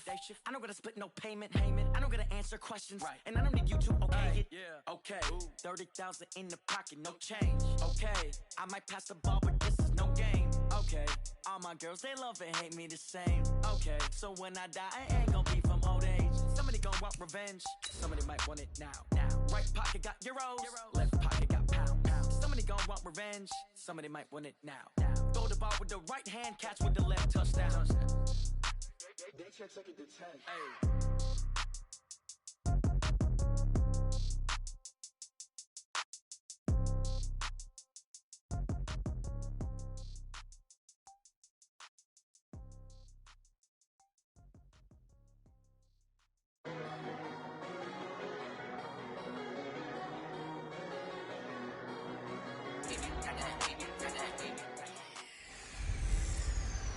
I don't gotta split no payment. I don't gotta answer questions. And I don't need you to okay it. Okay, 30,000 in the pocket, no change. Okay, I might pass the ball, but this is no game. Okay, all my girls, they love and hate me the same. Okay, so when I die, I ain't gonna be from old age. Somebody gonna want revenge. Somebody might want it now. Right pocket got euros. Left pocket got pounds. Somebody gonna want revenge. Somebody might want it now. Throw the ball with the right hand, catch with the left, touchdown. They can't take it to 10. Hey.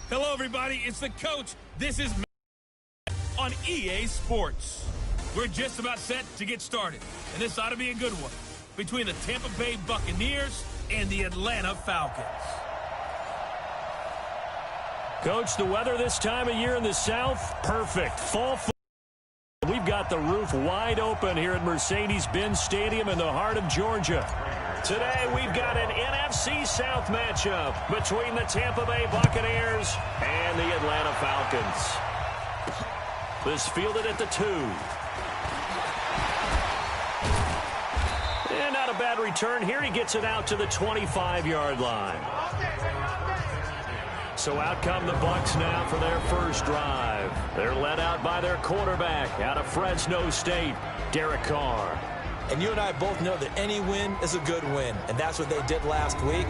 Hello, everybody. It's the coach. This is on EA Sports. We're just about set to get started, and this ought to be a good one between the Tampa Bay Buccaneers and the Atlanta Falcons. Coach, the weather this time of year in the South, perfect. Fall. We've got the roof wide open here at Mercedes-Benz Stadium in the heart of Georgia. Today, we've got an NFC South matchup between the Tampa Bay Buccaneers and the Atlanta Falcons. This fielded at the 2. And not a bad return here. He gets it out to the 25-yard line. So out come the Bucs now for their first drive. They're led out by their quarterback out of Fresno State, Derek Carr. And you and I both know that any win is a good win, and that's what they did last week.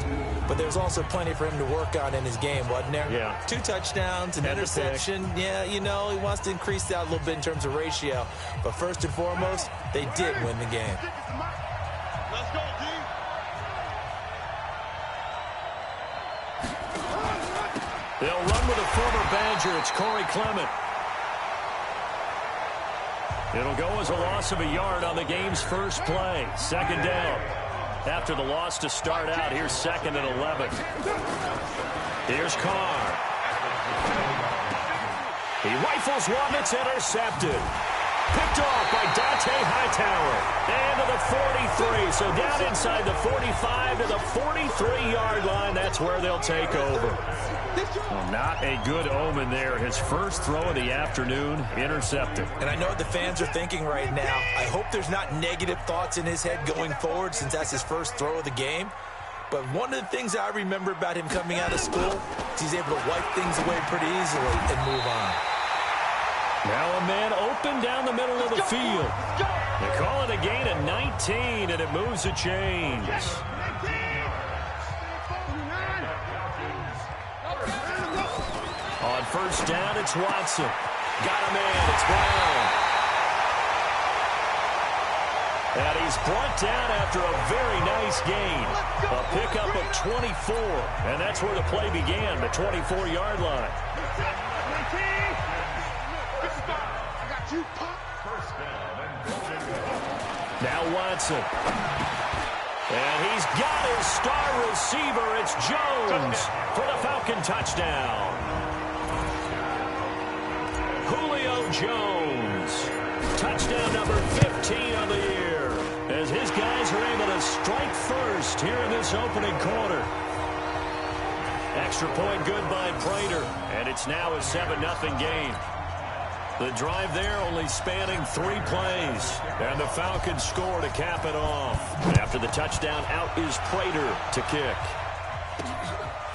But there's also plenty for him to work on in his game, wasn't there? Yeah. 2 touchdowns, an interception. Yeah, you know, he wants to increase that a little bit in terms of ratio. But first and foremost, they did win the game. Let's go, D. They'll run with a former Badger. It's Corey Clement. It'll go as a loss of a yard on the game's first play. Second down. After the loss to start out, here's 2nd and 11. Here's Carr. He rifles one that's intercepted. Picked off by Dante Hightower. And to the 43. So down inside the 45 to the 43-yard line. That's where they'll take over. Well, not a good omen there. His first throw of the afternoon, intercepted. And I know what the fans are thinking right now. I hope there's not negative thoughts in his head going forward since that's his first throw of the game. But one of the things I remember about him coming out of school is he's able to wipe things away pretty easily and move on. Now a man open down the middle of the field. They call it a gain of 19, and it moves the chains. On first down, it's Watson. Got a man. It's Brown. And he's brought down after a very nice gain. A pickup of 24. And that's where the play began, the 24-yard line. Now Watson. And he's got his star receiver. It's Jones for the Falcon touchdown. Julio Jones. Touchdown number 15 on the year. As his guys are able to strike first here in this opening quarter. Extra point good by Prater. And it's now a 7-0 game. The drive there only spanning 3 plays. And the Falcons score to cap it off. After the touchdown, out is Prater to kick.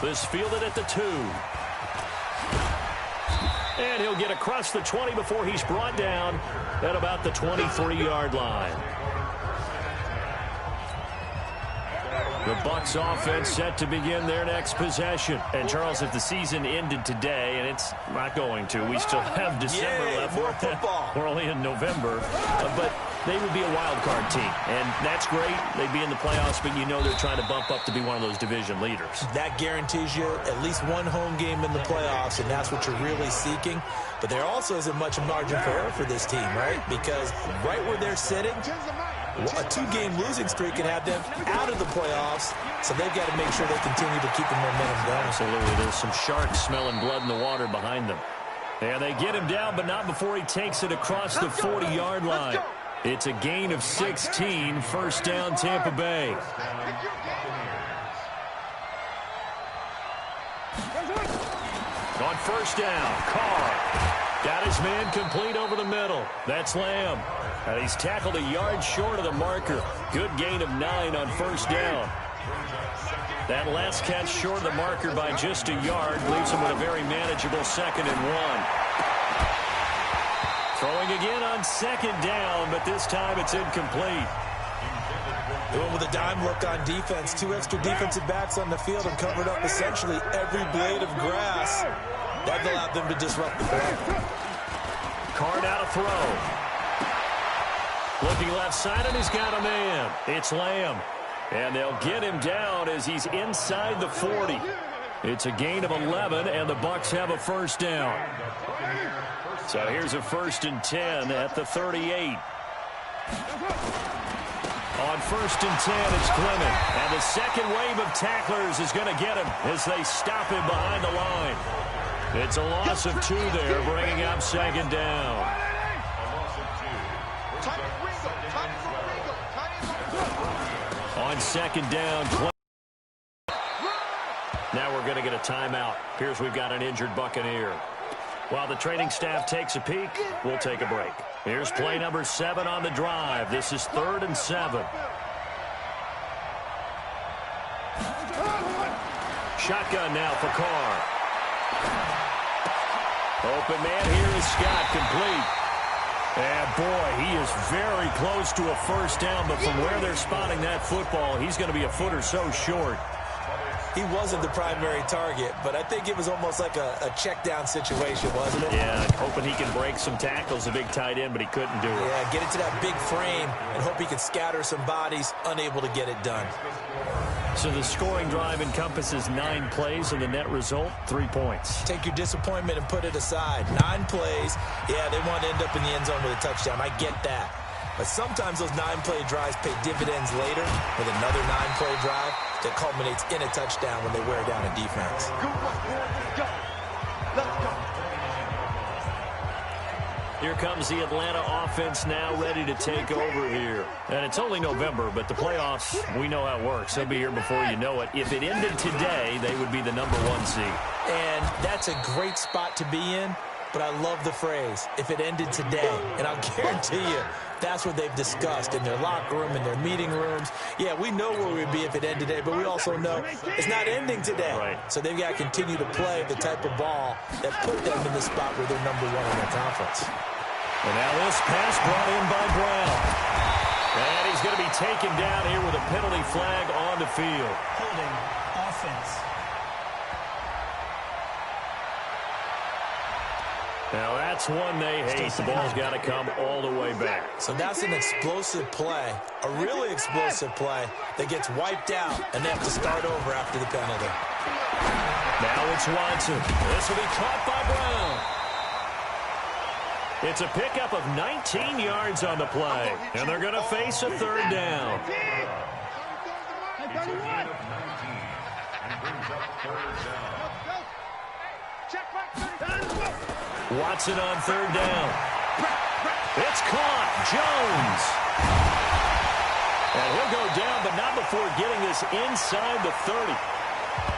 This fielded at the 2. And he'll get across the 20 before he's brought down at about the 23-yard line. The Bucs offense set to begin their next possession. And, Charles, if the season ended today, and it's not going to, we still have December left. More football. We're only in November. But they would be a wild card team. And that's great. They'd be in the playoffs, but you know they're trying to bump up to be one of those division leaders. That guarantees you at least one home game in the playoffs, and that's what you're really seeking. But there also isn't much margin for error for this team, right? Because right where they're sitting, a 2-game losing streak can have them out of the playoffs, so they've got to make sure they continue to keep the momentum going. Absolutely. There's some sharks smelling blood in the water behind them. And they get him down, but not before he takes it across the 40-yard line. It's a gain of 16, first down Tampa Bay. On first down, Carr got his man complete over the middle. That's Lamb. And he's tackled a yard short of the marker. Good gain of 9 on first down. That last catch short of the marker by just a yard leaves him with a very manageable 2nd and 1. Throwing again on 2nd down, but this time it's incomplete. Going with a dime look on defense. 2 extra defensive backs on the field and covered up essentially every blade of grass. That allowed them to disrupt the play. Carr out of throw. Looking left side, and he's got a man. It's Lamb. And they'll get him down as he's inside the 40. It's a gain of 11, and the Bucs have a first down. So here's a 1st and 10 at the 38. On 1st and 10, it's Clement. And the second wave of tacklers is going to get him as they stop him behind the line. It's a loss of 2 there, bringing up 2nd down. On 2nd down, now we're going to get a timeout. Appears we've got an injured Buccaneer. While the training staff takes a peek, we'll take a break. Here's play number 7 on the drive. This is 3rd and 7. Shotgun now for Carr. Open man here is Scott, complete. And, boy, he is very close to a first down, but from where they're spotting that football, he's going to be a foot or so short. He wasn't the primary target, but I think it was almost like a check-down situation, wasn't it? Yeah, hoping he can break some tackles, a big tight end, but he couldn't do it. Yeah, get into that big frame and hope he could scatter some bodies, unable to get it done. So the scoring drive encompasses 9 plays, and the net result, 3 points. Take your disappointment and put it aside. 9 plays. Yeah, they want to end up in the end zone with a touchdown. I get that. But sometimes those 9-play drives pay dividends later with another 9-play drive that culminates in a touchdown when they wear down a defense. Here comes the Atlanta offense now ready to take over here. And it's only November, but the playoffs, we know how it works. They'll be here before you know it. If it ended today, they would be the number 1 seed. And that's a great spot to be in. But I love the phrase, if it ended today. And I'll guarantee you, that's what they've discussed in their locker room, in their meeting rooms. Yeah, we know where we'd be if it ended today, but we also know it's not ending today. Right. So they've got to continue to play the type of ball that put them in the spot where they're number 1 in their conference. And now this pass brought in by Brown. And he's going to be taken down here with a penalty flag on the field. Holding offense. Now that's one they hate. The ball's got to come all the way back. So that's an explosive play, a really explosive play that gets wiped out, and they have to start over after the penalty. Now it's Watson. This will be caught by Brown. It's a pickup of 19 yards on the play, and they're going to face a 3rd down. Watson on 3rd down. It's caught. Jones. And he'll go down, but not before getting this inside the 30.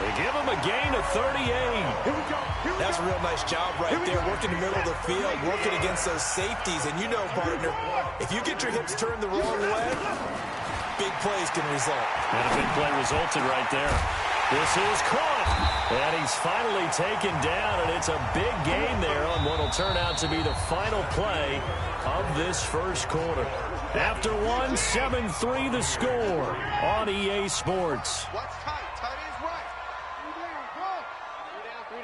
They give him a gain of 38. That's a real nice job right there, working the middle of the field, working against those safeties. And you know, partner, if you get your hips turned the wrong way, big plays can result. And a big play resulted right there. This is caught. And he's finally taken down, and it's a big gain there on what will turn out to be the final play of this first quarter. After 1, 7-3 the score on EA Sports. Watch tight. Tight is right. 3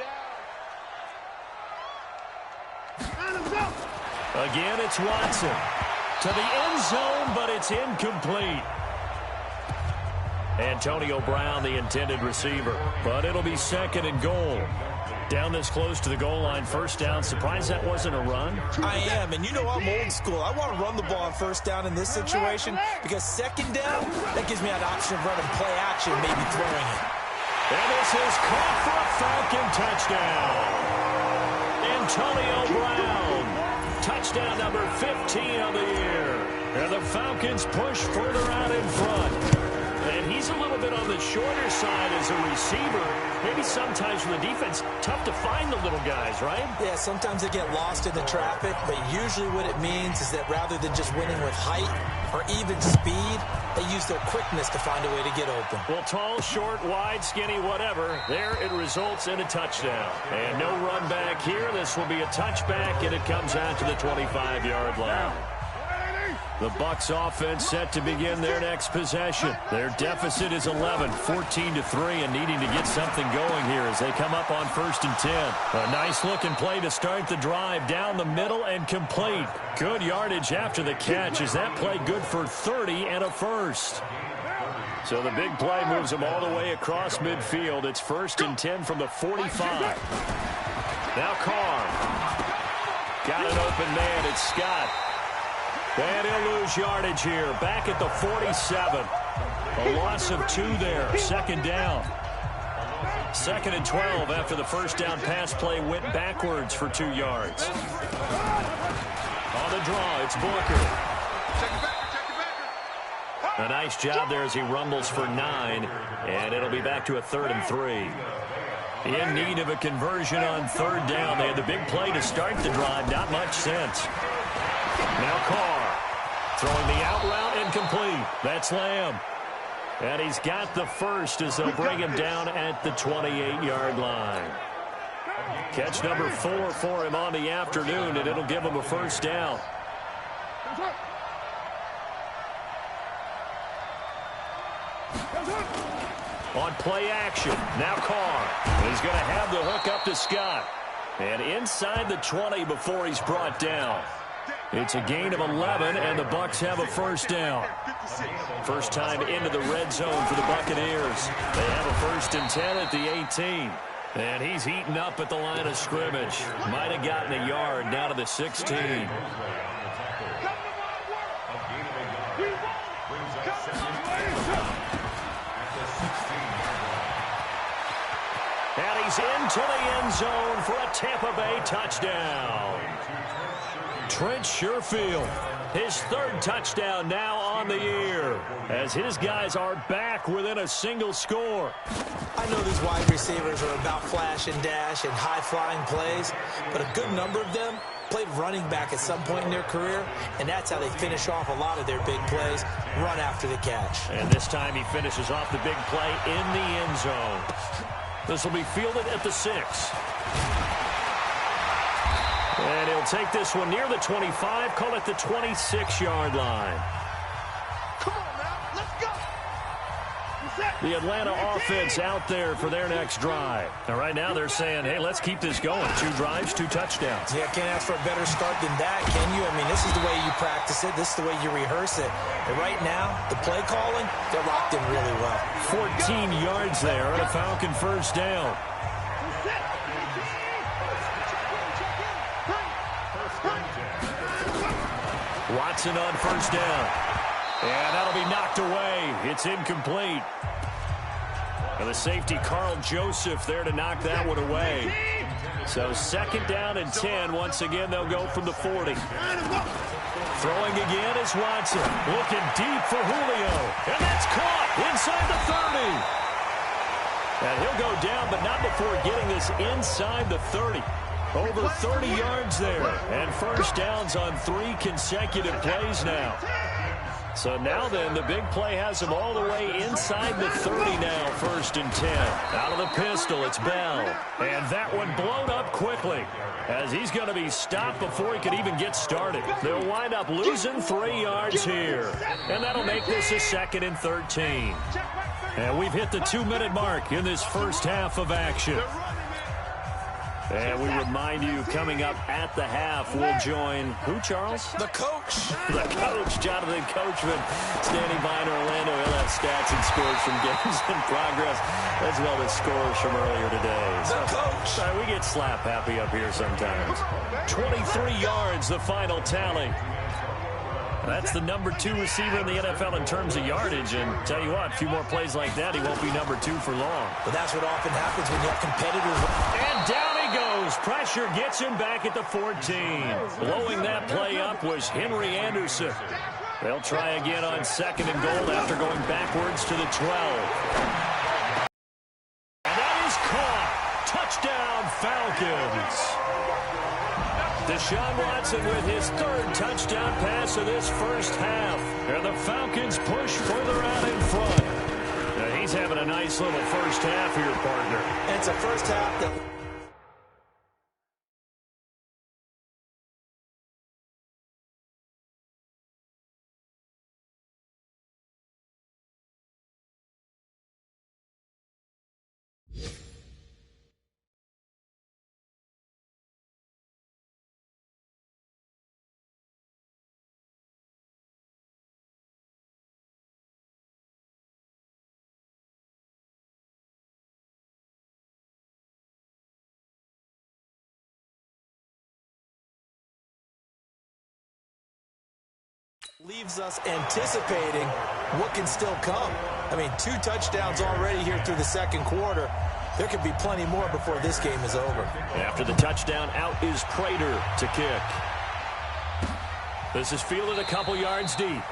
down. Again, it's Watson. To the end zone, but it's incomplete. Antonio Brown, the intended receiver. But it'll be 2nd and goal. Down this close to the goal line, first down. Surprised that wasn't a run? I am, and you know I'm old school. I want to run the ball on first down in this situation because 2nd down, that gives me an option of running play action, maybe throwing it. And this is caught for a Falcon touchdown. And Antonio Brown. Touchdown number 15 on the year. And the Falcons push further out in front. And he's a little bit on the shorter side as a receiver. Maybe sometimes for the defense, tough to find the little guys, right? Yeah, sometimes they get lost in the traffic, but usually what it means is that rather than just winning with height or even speed, they use their quickness to find a way to get open. Well, tall, short, wide, skinny, whatever, there it results in a touchdown. And no run back here. This will be a touchback, and it comes out to the 25-yard line. The Bucs offense set to begin their next possession. Their deficit is 11, 14-3, and needing to get something going here as they come up on 1st and 10. A nice-looking play to start the drive down the middle and complete. Good yardage after the catch. Is that play good for 30 and a first? So the big play moves them all the way across midfield. It's 1st and 10 from the 45. Now Carr. Got an open man. It's Scott. And he'll lose yardage here. Back at the 47. A loss of 2 there. 2nd down. 2nd and 12 after the first down pass play went backwards for 2 yards. On the draw, it's Booker. A nice job there as he rumbles for 9. And it'll be back to a 3rd and 3. In need of a conversion on 3rd down. They had the big play to start the drive. Not much sense. Now Carr throwing the out route incomplete. That's Lamb. And he's got the first as they'll bring him down at the 28-yard line. Catch number 4 for him on the afternoon, and it'll give him a first down. On play action, now Carr. He's going to have the hook up to Scott. And inside the 20 before he's brought down. It's a gain of 11, and the Bucs have a first down. First time into the red zone for the Buccaneers. They have a 1st and 10 at the 18. And he's eaten up at the line of scrimmage. Might have gotten a yard down to the 16. And he's into the end zone for a Tampa Bay touchdown. Trent Sherfield, his 3rd touchdown now on the year, as his guys are back within a single score. I know these wide receivers are about flash and dash and high-flying plays, but a good number of them played running back at some point in their career, and that's how they finish off a lot of their big plays, run after the catch. And this time he finishes off the big play in the end zone. This will be fielded at the 6. And he'll take this one near the 25, call it the 26-yard line. Come on now, let's go. The Atlanta offense out there for their next drive. Now, right now they're saying, hey, let's keep this going. 2 drives, 2 touchdowns. Yeah, can't ask for a better start than that, can you? I mean, this is the way you practice it. This is the way you rehearse it. And right now, the play calling, they're locked in really well. 14 yards there on a Falcon first down. Watson on first down. And that'll be knocked away. It's incomplete. And the safety, Carl Joseph, there to knock that one away. So 2nd down and 10. Once again, they'll go from the 40. Throwing again is Watson. Looking deep for Julio. And that's caught inside the 30. And he'll go down, but not before getting this inside the 30. Over 30 yards there. And first downs on 3 consecutive plays now. So now then, the big play has him all the way inside the 30 now, 1st and 10. Out of the pistol, it's Bell. And that one blown up quickly as he's going to be stopped before he could even get started. They'll wind up losing 3 yards here. And that'll make this a 2nd and 13. And we've hit the 2-minute mark in this first half of action. And we remind you, coming up at the half, we'll join who, Charles? The coach. The coach, Jonathan Coachman, standing by in Orlando. He'll have stats and scores from games in progress, as well as scores from earlier today. The coach. Sorry, we get slap happy up here sometimes. 23 yards, the final tally. That's the number 2 receiver in the NFL in terms of yardage. And tell you what, a few more plays like that, he won't be number 2 for long. But that's what often happens when you have competitors. And down he goes His pressure gets him back at the 14. Blowing that play up was Henry Anderson. They'll try again on 2nd and goal after going backwards to the 12. And that is caught. Touchdown, Falcons. Deshaun Watson with his 3rd touchdown pass of this first half. And the Falcons push further out in front. Now he's having a nice little first half here, partner. And it's a first half that... leaves us anticipating what can still come. I mean, 2 touchdowns already here through the 2nd quarter. There could be plenty more before this game is over. After the touchdown, out is Prater to kick. This is fielded a couple yards deep.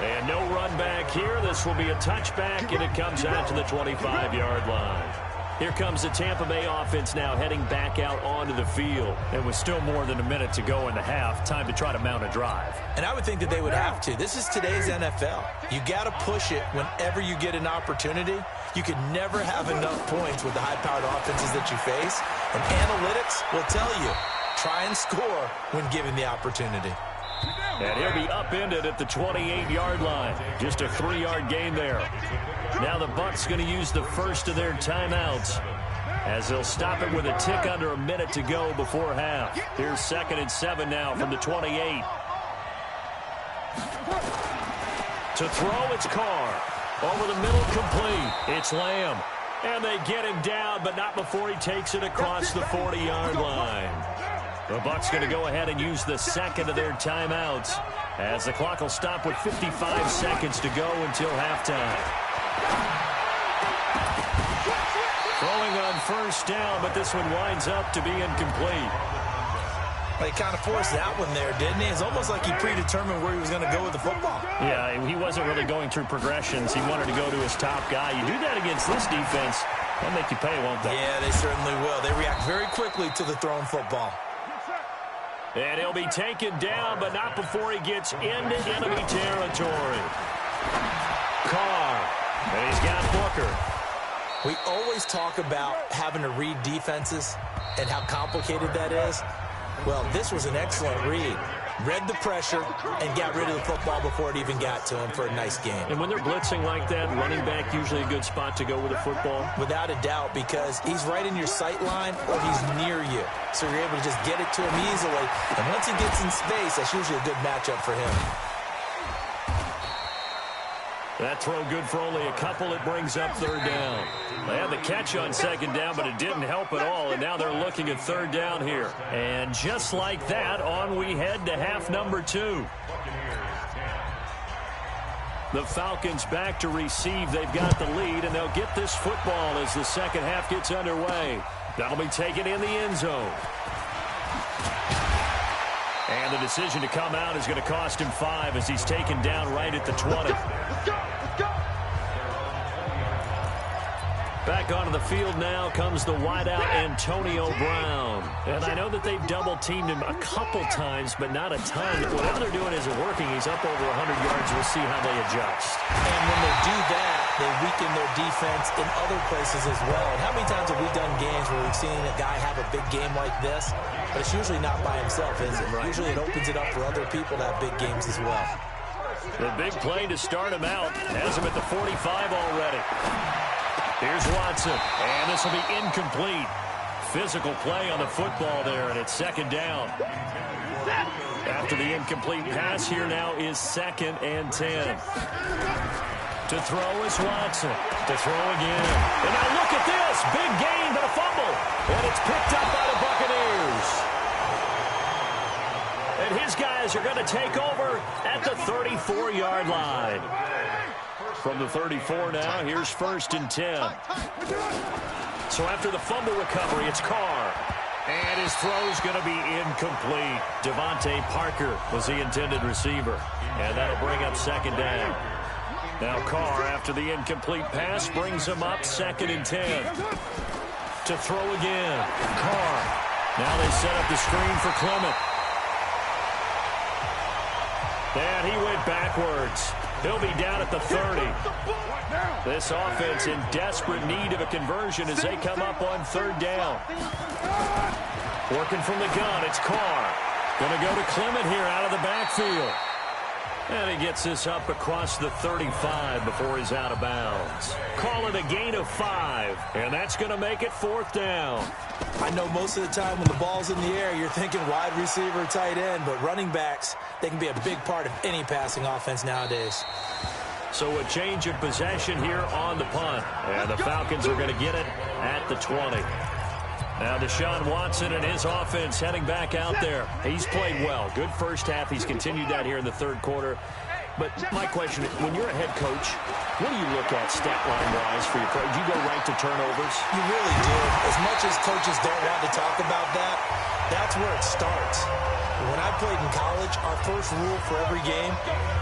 And no run back here. This will be a touchback, and it comes out to the 25-yard line. Here comes the Tampa Bay offense now heading back out onto the field. And with still more than a minute to go in the half, time to try to mount a drive. And I would think that they would have to. This is today's NFL. You got to push it whenever you get an opportunity. You can never have enough points with the high-powered offenses that you face. And analytics will tell you, try and score when given the opportunity. And he'll be upended at the 28-yard line. Just a 3-yard gain there. Now the Bucs going to use the first of their timeouts as they'll stop it with a tick under a minute to go before half. Here's 2nd and 7 now from the 28. To throw, it's Carr. Over the middle, complete. It's Lamb. And they get him down, but not before he takes it across the 40-yard line. The Bucs going to go ahead and use the 2nd of their timeouts as the clock will stop with 55 seconds to go until halftime. Throwing on 1st down, but this one winds up to be incomplete. Well, he kind of forced that one there, didn't he? It's almost like he predetermined where he was going to go with the football. Yeah, he wasn't really going through progressions. He wanted to go to his top guy. You do that against this defense, they'll make you pay, won't they? Yeah, they certainly will. They react very quickly to the thrown football. And he'll be taken down, but not before he gets into enemy territory. Carr. And he's got Booker. We always talk about having to read defenses and how complicated that is. Well, this was an excellent read. Read the pressure and got rid of the football before it even got to him for a nice game. And when they're blitzing like that, running back usually a good spot to go with the football? Without a doubt, because he's right in your sight line or he's near you. So you're able to just get it to him easily. And once he gets in space, that's usually a good matchup for him. That throw good for only a couple. It brings up 3rd down. They had the catch on 2nd down, but it didn't help at all, and now they're looking at 3rd down here. And just like that, on we head to half number 2. The Falcons back to receive. They've got the lead, and they'll get this football as the 2nd half gets underway. That'll be taken in the end zone. And the decision to come out is going to cost him 5 as he's taken down right at the 20. Back onto the field now comes the wideout Antonio Brown. And I know that they've double-teamed him a couple times, but not a ton. Whatever they're doing isn't working. He's up over 100 yards. We'll see how they adjust. And when they do that, they weaken their defense in other places as well. And how many times have we done games where we've seen a guy have a big game like this? But it's usually not by himself, is it? Right. Usually it opens it up for other people to have big games as well. The big play to start him out has him at the 45 already. Here's Watson, and this will be incomplete. Physical play on the football there, and it's 2nd down. After the incomplete pass, here now is 2nd and 10. To throw is Watson. To throw again. And now look at this. Big gain, but a fumble. And it's picked up by the Buccaneers. And his guys are going to take over at the 34-yard line. From the 34 now, here's 1st and 10. So after the fumble recovery, it's Carr. And his throw's going to be incomplete. Devontae Parker was the intended receiver. And that'll bring up second down. Now Carr, after the incomplete pass, brings him up 2nd and 10. To throw again. Carr. Now they set up the screen for Clement. And he went backwards. He'll be down at the 30. This offense in desperate need of a conversion as they come up on 3rd down. Working from the gun, it's Carr. Going to go to Clement here out of the backfield. And he gets this up across the 35 before he's out of bounds. Call it a gain of 5, and that's going to make it 4th down. I know most of the time when the ball's in the air, you're thinking wide receiver, tight end, but running backs, they can be a big part of any passing offense nowadays. So a change of possession here on the punt. And the Falcons are going to get it at the 20. Now Deshaun Watson and his offense heading back out there. He's played well. Good first half. He's continued that here in the 3rd quarter. But my question, when you're a head coach, what do you look at stat line-wise for your coach? Do you go right to turnovers? You really do. As much as coaches don't want to talk about that, that's where it starts. When I played in college, our first rule for every game,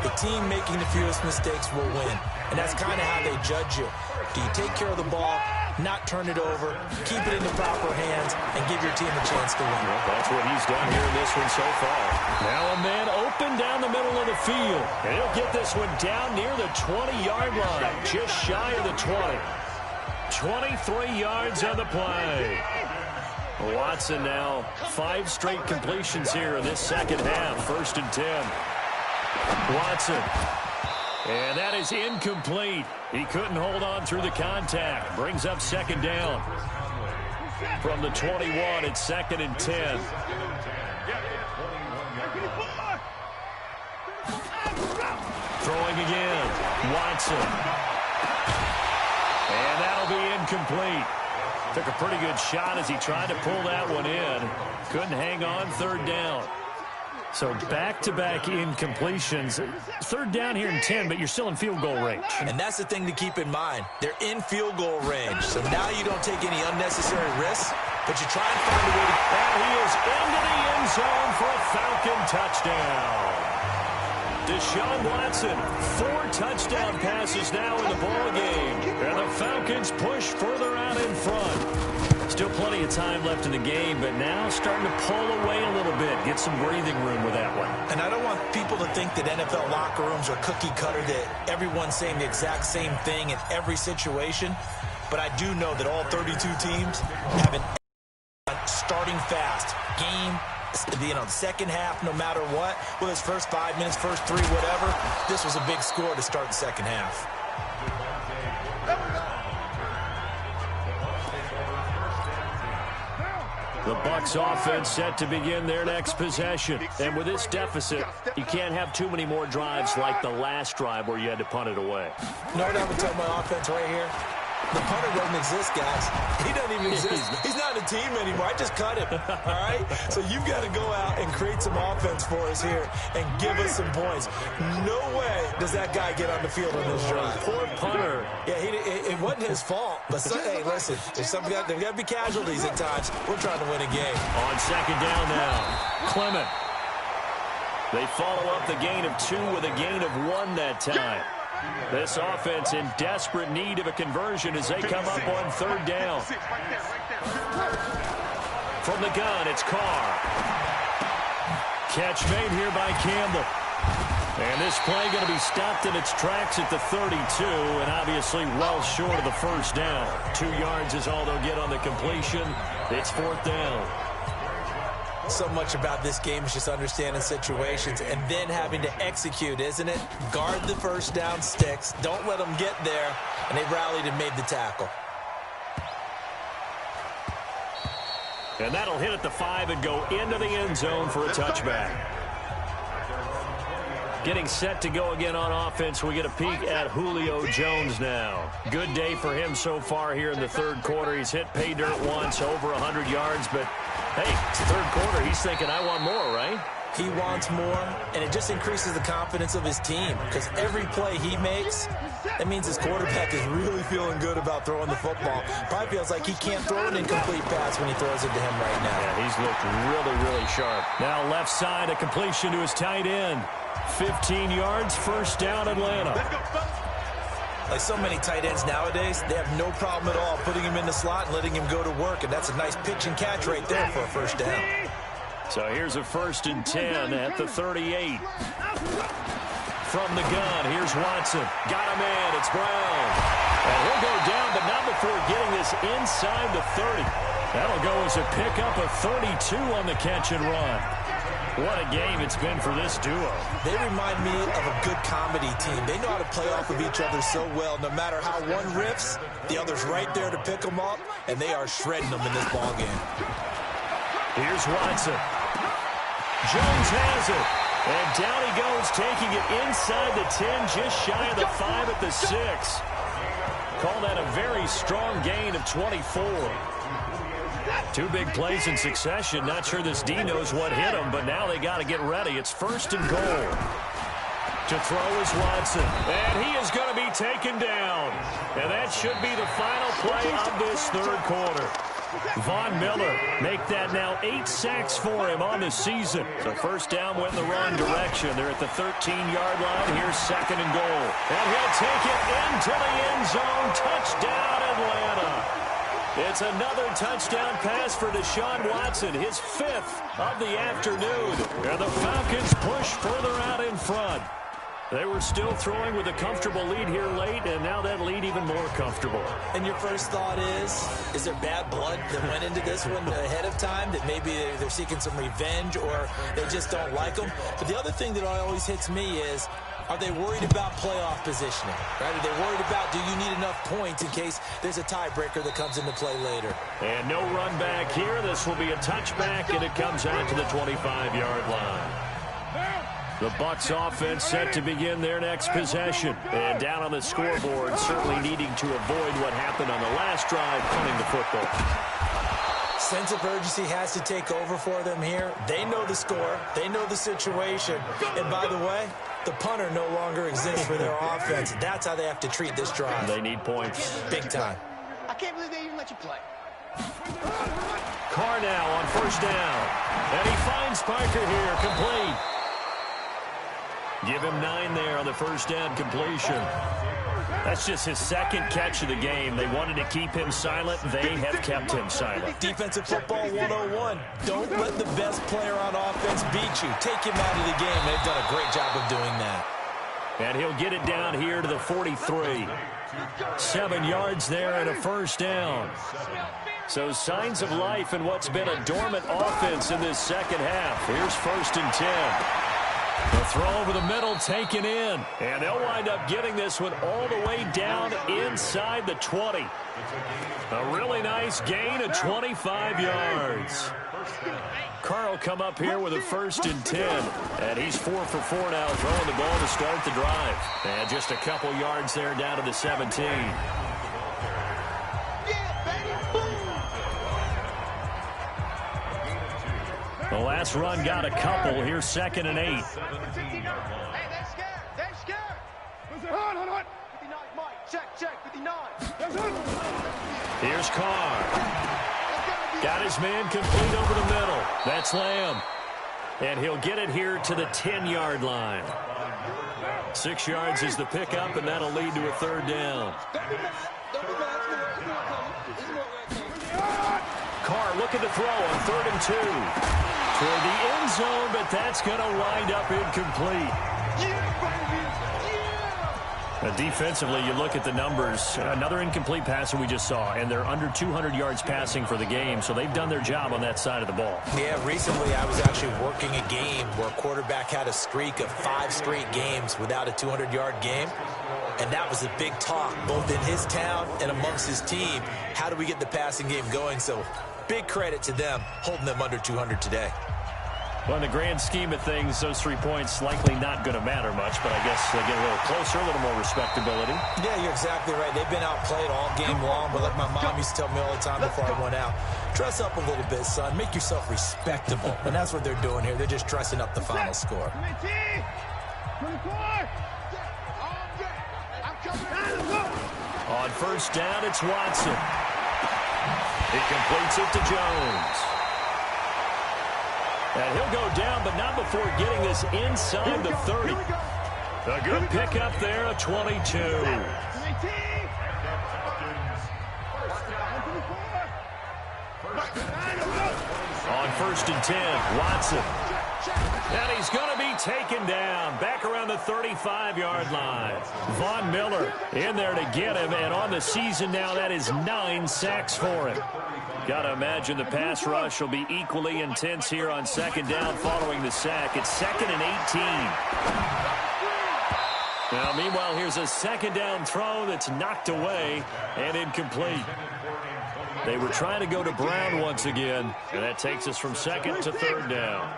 the team making the fewest mistakes will win. And that's kind of how they judge you. Do you take care of the ball, not turn it over, keep it in the proper hands, and give your team a chance to win? Well, that's what he's done here in this one so far. Now a man open down the middle of the field. And he'll get this one down near the 20-yard line, just shy of the 20. 23 yards on the play. Watson now 5 straight completions here in this 2nd half. 1st and 10. Watson. And that is incomplete. He couldn't hold on through the contact. Brings up 2nd down. From the 21, it's 2nd and 10. Throwing again. Watson. And that'll be incomplete. Took a pretty good shot as he tried to pull that one in. Couldn't hang on 3rd down. So back-to-back incompletions. 3rd down here in 10, but you're still in field goal range. And that's the thing to keep in mind. They're in field goal range. So now you don't take any unnecessary risks, but you try and find a way to... And he is into the end zone for a Falcon touchdown. Deshaun Watson, 4 touchdown passes now in the ballgame. And the Falcons push further out in front. Still plenty of time left in the game, but now starting to pull away a little bit. Get some breathing room with that one. And I don't want people to think that NFL locker rooms are cookie cutter, that everyone's saying the exact same thing in every situation. But I do know that all 32 teams have an starting fast game. The 2nd half, no matter what, whether it's first 5 minutes, first 3, whatever, this was a big score to start the 2nd half. The Bucs offense set to begin their next possession. And with this deficit, you can't have too many more drives like the last drive where you had to punt it away. You know what I'm going to tell my offense right here? The punter doesn't exist, guys. He doesn't even exist. He's not a team anymore. I just cut him, all right? So you've got to go out and create some offense for us here and give us some points. No way does that guy get on the field on this drive. Poor punter. Yeah, it wasn't his fault. But, hey, listen, there's got to be casualties at times. We're trying to win a game. On 2nd down now, Clement. They follow up the gain of 2 with a gain of 1 that time. This offense in desperate need of a conversion as they come up on 3rd down. From the gun, it's Carr. Catch made here by Campbell. And this play going to be stopped in its tracks at the 32, and obviously well short of the 1st down. 2 yards is all they'll get on the completion. It's 4th down. So much about this game is just understanding situations and then having to execute, isn't it? Guard the first down sticks. Don't let them get there. And they rallied and made the tackle. And that'll hit at the 5 and go into the end zone for a touchback. Getting set to go again on offense, we get a peek at Julio Jones now. Good day for him so far here in the 3rd quarter. He's hit pay dirt once, over 100 yards, but hey, it's the 3rd quarter. He's thinking, I want more, right? He wants more, and it just increases the confidence of his team because every play he makes, that means his quarterback is really feeling good about throwing the football. Probably feels like he can't throw an incomplete pass when he throws it to him right now. Yeah, he's looked really, really sharp. Now left side, a completion to his tight end. 15 yards, first down, Atlanta. Like so many tight ends nowadays, they have no problem at all putting him in the slot and letting him go to work, and that's a nice pitch and catch right there for a first down. So here's a 1st and 10 at the 38. From the gun, here's Watson. Got him in. It's Brown. And he'll go down, but not before getting this inside the 30. That'll go as a pickup of 32 on the catch and run. What a game it's been for this duo. They remind me of a good comedy team. They know how to play off of each other so well. No matter how one riffs, the other's right there to pick them up, and they are shredding them in this ballgame. Here's Watson. Jones has it. And down he goes, taking it inside the 10, just shy of the 5 at the 6. Call that a very strong gain of 24. 2 big plays in succession. Not sure this D knows what hit him, but now they got to get ready. It's 1st and goal. To throw is Watson. And he is going to be taken down. And that should be the final play of this 3rd quarter. Von Miller make that now 8 sacks for him on the season. So first down went in the wrong direction. They're at the 13-yard line. Here's 2nd and goal. And he'll take it into the end zone. Touchdown, Atlanta. It's another touchdown pass for Deshaun Watson, his 5th of the afternoon. And the Falcons push further out in front. They were still throwing with a comfortable lead here late, and now that lead even more comfortable. And your first thought is there bad blood that went into this one ahead of time, that maybe they're seeking some revenge or they just don't like them? But the other thing that always hits me is, are they worried about playoff positioning? Right? Are they worried about, do you need enough points in case there's a tiebreaker that comes into play later? And no run back here. This will be a touchback, and it comes out to the 25-yard line. The Bucs offense set to begin their next possession. And down on the scoreboard, certainly needing to avoid what happened on the last drive, punting the football. Sense of urgency has to take over for them here. They know the score. They know the situation. And by the way, the punter no longer exists for their offense. That's how they have to treat this drive. They need points. Big time. I can't believe they even let you play. Carr now on first down. And he finds Parker here, complete. Give him 9 there on the first down completion. That's just his 2nd catch of the game. They wanted to keep him silent. They have kept him silent. Defensive football 101. Don't let the best player on offense beat you. Take him out of the game. They've done a great job of doing that. And he'll get it down here to the 43. 7 yards there and a first down. So signs of life in what's been a dormant offense in this second half. Here's 1st and 10. The throw over the middle taken in. And they'll wind up getting this one all the way down inside the 20. A really nice gain of 25 yards. Carr will come up here with a 1st and 10. And he's 4 for 4 now, throwing the ball to start the drive. And just a couple yards there down to the 17. The last run got a couple. Here's 2nd and 8. Hey, they're scared. They're scared. Hold on. 59, Mike. Check. 59. Here's Carr. Got his man complete over the middle. That's Lamb. And he'll get it here to the 10-yard line. 6 yards is the pickup, and that'll lead to a 3rd down. Carr looking to throw on 3rd and 2. For the end zone, but that's going to wind up incomplete. Defensively, you look at the numbers. Another incomplete pass that we just saw, and they're under 200 yards passing for the game, so they've done their job on that side of the ball. Yeah, recently I was actually working a game where a quarterback had a streak of 5 straight games without a 200-yard game, and that was a big talk both in his town and amongst his team. How do we get the passing game going? So big credit to them holding them under 200 today. Well, in the grand scheme of things, those 3 points likely not going to matter much, but I guess they get a little closer, a little more respectability. Yeah, you're exactly right. They've been outplayed all game long, but like my mom used to tell me all the time before I went out, dress up a little bit, son. Make yourself respectable. And that's what they're doing here. They're just dressing up the final score. On first down, it's Watson. He completes it to Jones. And he'll go down, but not before getting this inside the 30. A good pickup there, a 22. On first and 10, Watson. And he's going to be taken down back around the 35-yard line. Von Miller in there to get him, and on the season now, that is 9 sacks for him. Got to imagine the pass rush will be equally intense here on second down following the sack. It's 2nd and 18. Now, meanwhile, here's a second down throw that's knocked away and incomplete. They were trying to go to Brown once again, and that takes us from second to third down.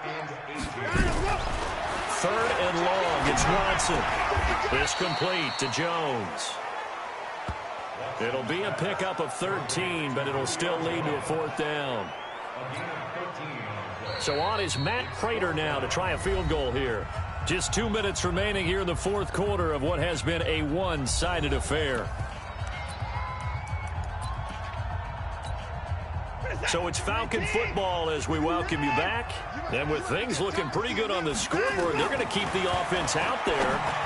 3rd and long, it's Watson. It's complete to Jones. It'll be a pickup of 13, but it'll still lead to a 4th down. So on is Matt Prater now to try a field goal here. Just 2 minutes remaining here in the fourth quarter of what has been a one-sided affair. So it's Falcon football as we welcome you back. And with things looking pretty good on the scoreboard, they're going to keep the offense out there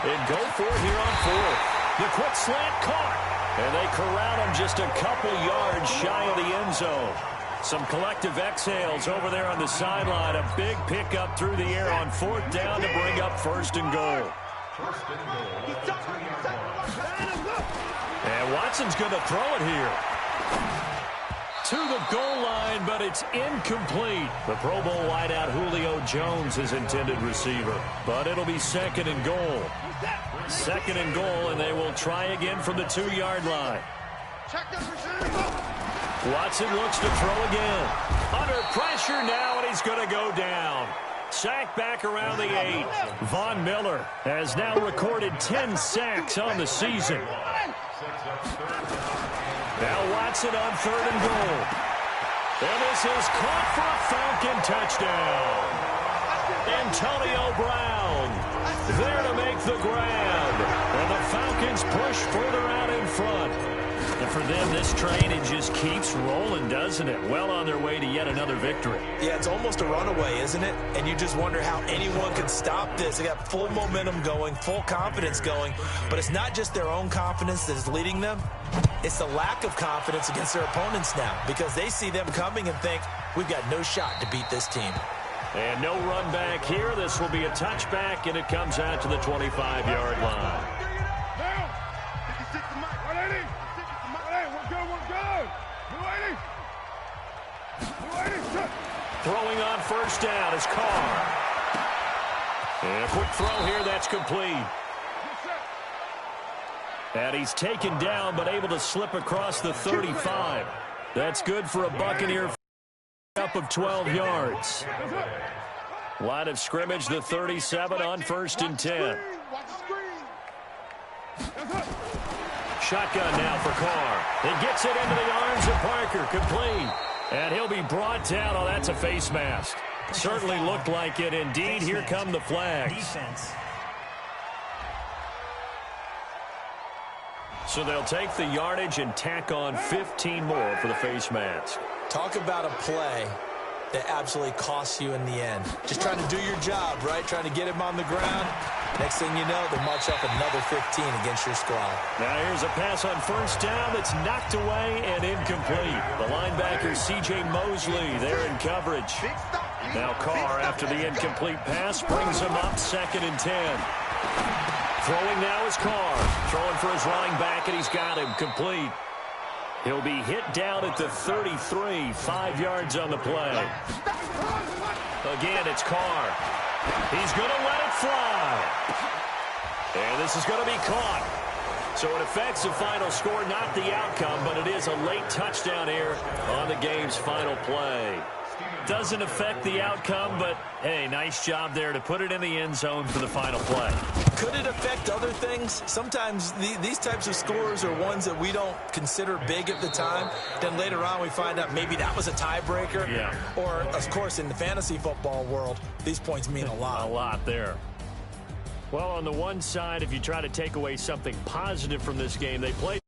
and go for it here on 4th. The quick slant caught. And they corral him just a couple yards shy of the end zone. Some collective exhales over there on the sideline. A big pickup through the air on 4th down to bring up 1st and goal. And Watson's going to throw it here. To the goal line, but it's incomplete. The Pro Bowl wideout Julio Jones is intended receiver. But it'll be 2nd and goal. 2nd and goal, and they will try again from the 2-yard line. Watson looks to throw again. Under pressure now, and he's going to go down. Sacked back around the 8. Von Miller has now recorded 10 sacks on the season. Now Watson on 3rd and goal. And this is caught for a Falcon touchdown. Antonio Brown there to make the grab. And the Falcons push further out in front. And for them, this train, it just keeps rolling, doesn't it? Well on their way to yet another victory. Yeah, it's almost a runaway, isn't it? And you just wonder how anyone could stop this. They got full momentum going, full confidence going. But it's not just their own confidence that is leading them. It's the lack of confidence against their opponents now because they see them coming and think, we've got no shot to beat this team. And no run back here. This will be a touchback, and it comes out to the 25-yard line. Throwing on 1st down is Carr. And a quick throw here, that's complete. And he's taken down, but able to slip across the 35. That's good for a Buccaneer up of 12 yards. Line of scrimmage, the 37 on 1st and 10. Shotgun now for Carr. He gets it into the arms of Parker, complete. And he'll be brought down. Oh, that's a face mask. Certainly looked like it. Indeed, here come the flags. Defense. So they'll take the yardage and tack on 15 more for the face mask. Talk about a play that absolutely costs you in the end. Just trying to do your job, right? Trying to get him on the ground. Next thing you know, they march up another 15 against your squad. Now here's a pass on 1st down that's knocked away and incomplete. The linebacker, C.J. Mosley, there in coverage. Now Carr, after the incomplete pass, brings him up 2nd and 10. Throwing now is Carr. Throwing for his running back, and he's got him complete. He'll be hit down at the 33, 5 yards on the play. Again, it's Carr. He's going to let it fly. And this is going to be caught. So it affects the final score, not the outcome, but it is a late touchdown here on the game's final play. Doesn't affect the outcome, but, hey, nice job there to put it in the end zone for the final play. Could it affect other things? Sometimes these types of scores are ones that we don't consider big at the time. Then later on we find out maybe that was a tiebreaker. Yeah. Or, of course, in the fantasy football world, these points mean a lot. A lot there. Well, on the one side, if you try to take away something positive from this game, they played